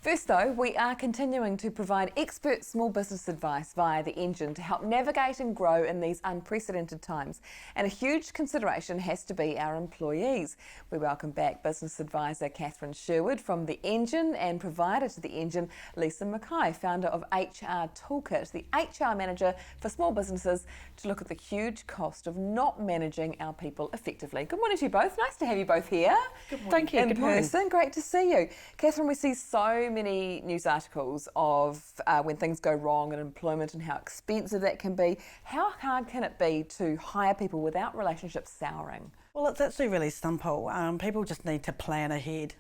First though, we are continuing to provide expert small business advice via the Engine to help navigate and grow in these unprecedented times. And a huge consideration has to be our employees. We welcome back business advisor Sherwood from the Engine and provider to the Engine, Lisa Mckay, founder of HRtoolkit, the HR manager for small businesses, to look at the huge cost of not managing our people effectively. Good morning to you both. Nice to have you both here. Good morning. Thank you. In Good person. morning. Great to see you. Catherine, we see so many news articles of when things go wrong in employment and how expensive that can be. How hard can it be to hire people without relationships souring? Well, it's actually really simple. People just need to plan ahead.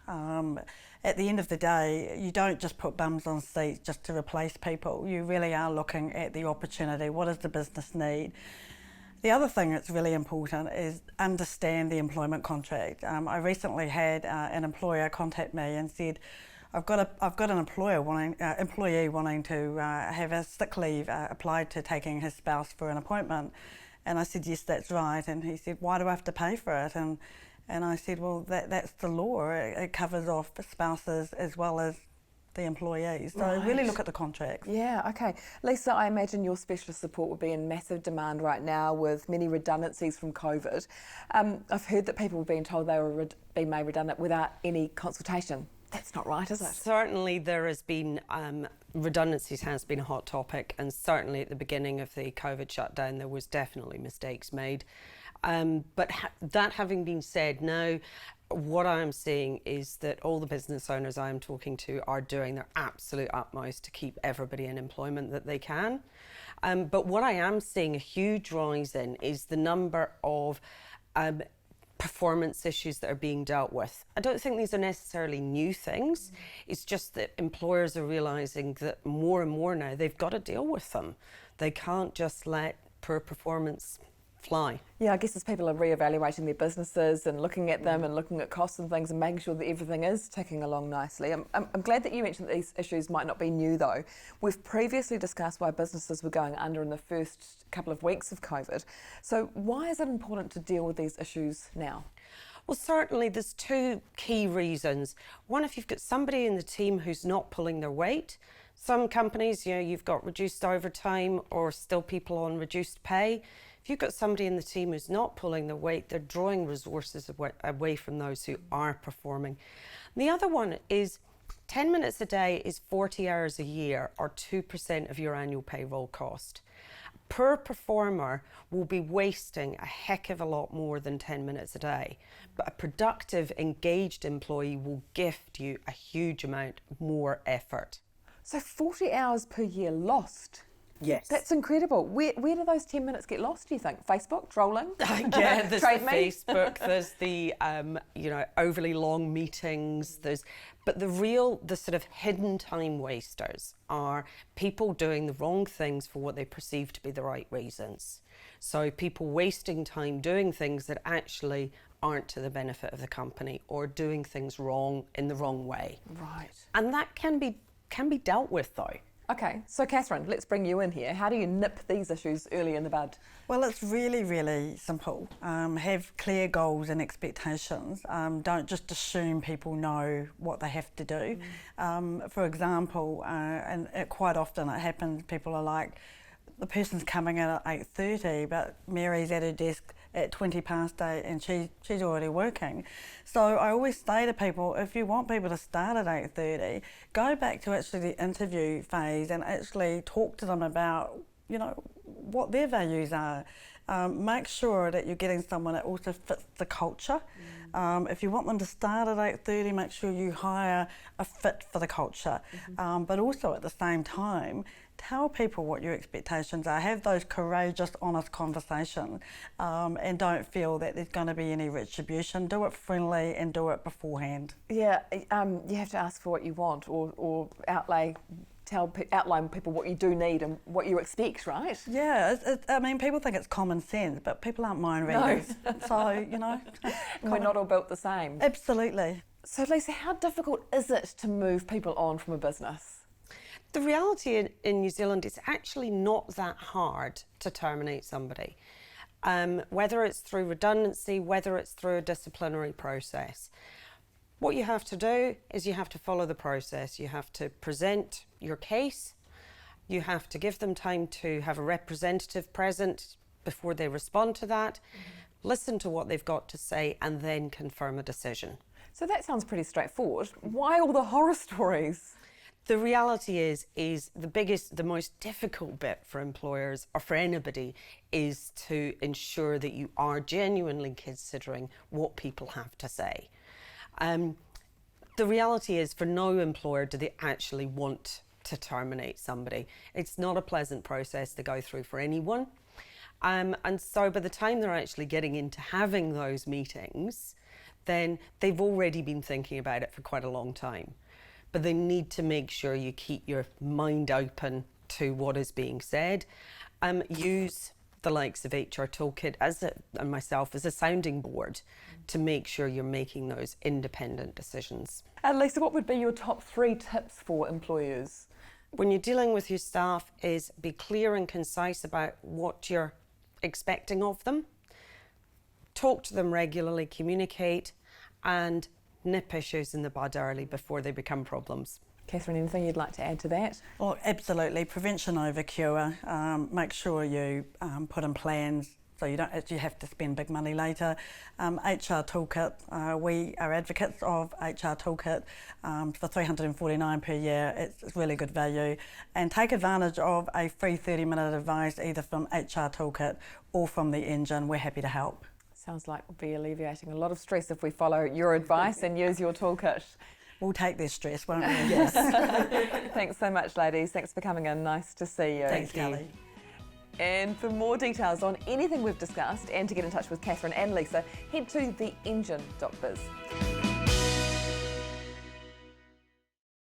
At the end of the day, you don't just put bums on seats just to replace people. You really are looking at the opportunity. What does the business need? The other thing that's really important is understand the employment contract. I recently had an employer contact me and said, I've got an employee wanting to have a sick leave applied to taking his spouse for an appointment. And I said, yes, that's right. And he said, why do I have to pay for it? And I said, well, that's the law. It covers off spouses as well as the employees. So Right. really look at the contracts. Yeah, okay. Lisa, I imagine your specialist support would be in massive demand right now with many redundancies from COVID. I've heard that people have been told they were being made redundant without any consultation. That's not right, is it? Certainly there has been, redundancies has been a hot topic, and certainly at the beginning of the COVID shutdown there was definitely mistakes made. But that having been said, now what I'm seeing is that all the business owners I'm talking to are doing their absolute utmost to keep everybody in employment that they can. But what I am seeing a huge rise in is the number of performance issues that are being dealt with. I don't think these are necessarily new things. It's just that employers are realising that more and more now they've got to deal with them. They can't just let poor performance fly. Yeah, I guess as people are reevaluating their businesses and looking at them and looking at costs and things and making sure that everything is ticking along nicely. I'm glad that you mentioned that these issues might not be new though. We've previously discussed why businesses were going under in the first couple of weeks of COVID. So why is it important to deal with these issues now? Well, certainly there's two key reasons. One, if you've got somebody in the team who's not pulling their weight. Some companies, you've got reduced overtime or still people on reduced pay. If you've got somebody in the team who's not pulling their weight, they're drawing resources away from those who are performing. And the other one is 10 minutes a day is 40 hours a year, or 2% of your annual payroll cost. A poor performer will be wasting a heck of a lot more than 10 minutes a day, but a productive, engaged employee will gift you a huge amount more effort. So 40 hours per year lost. Yes. That's incredible. Where do those 10 minutes get lost, do you think? Facebook, trolling? Yeah, there's Trade the me? Facebook, there's the overly long meetings, but the sort of hidden time wasters are people doing the wrong things for what they perceive to be the right reasons. So people wasting time doing things that actually aren't to the benefit of the company, or doing things wrong in the wrong way. Right. And that can be dealt with though. Okay, so Catherine, let's bring you in here. How do you nip these issues early in the bud? Well, it's really, really simple. Have clear goals and expectations. Don't just assume people know what they have to do. For example, and quite often it happens, people are like, the person's coming in at 8:30, but Mary's at her desk at 20 past 8 and she's already working. So I always say to people, if you want people to start at 8:30, go back to actually the interview phase and actually talk to them about, what their values are. Make sure that you're getting someone that also fits the culture. If you want them to start at 8:30, make sure you hire a fit for the culture. But also at the same time, tell people what your expectations are. Have those courageous, honest conversations, and don't feel that there's going to be any retribution. Do it friendly and do it beforehand. Yeah, you have to ask for what you want, or outline people what you do need and what you expect, right? Yeah, people think it's common sense, but people aren't mind readers. No. So, We're not all built the same. Absolutely. So Lisa, how difficult is it to move people on from a business? The reality in New Zealand is actually not that hard to terminate somebody. Whether it's through redundancy, whether it's through a disciplinary process. What you have to do is you have to follow the process. You have to present your case. You have to give them time to have a representative present before they respond to that, listen to what they've got to say, and then confirm a decision. So that sounds pretty straightforward. Why all the horror stories? The reality is the most difficult bit for employers or for anybody is to ensure that you are genuinely considering what people have to say. The reality is, for no employer do they actually want to terminate somebody. It's not a pleasant process to go through for anyone. And so by the time they're actually getting into having those meetings, then they've already been thinking about it for quite a long time. But they need to make sure you keep your mind open to what is being said. Use the likes of HRtoolkit and myself as a sounding board to make sure you're making those independent decisions. And Lisa, what would be your top 3 tips for employers? When you're dealing with your staff, is be clear and concise about what you're expecting of them. Talk to them regularly, communicate, and nip issues in the bud early before they become problems. Catherine, anything you'd like to add to that? Well, absolutely. Prevention over cure. Make sure you put in plans so you don't actually have to spend big money later. HRtoolkit, we are advocates of HRtoolkit for $349 per year. It's really good value. And take advantage of a free 30-minute advice either from HRtoolkit or from the engine. We're happy to help. Sounds like we'll be alleviating a lot of stress if we follow your advice and use your toolkit. We'll take their stress, won't we? Yes. Thanks so much, ladies. Thanks for coming in. Nice to see you. Thanks, Kelly. And for more details on anything we've discussed and to get in touch with Catherine and Lisa, head to theengine.biz.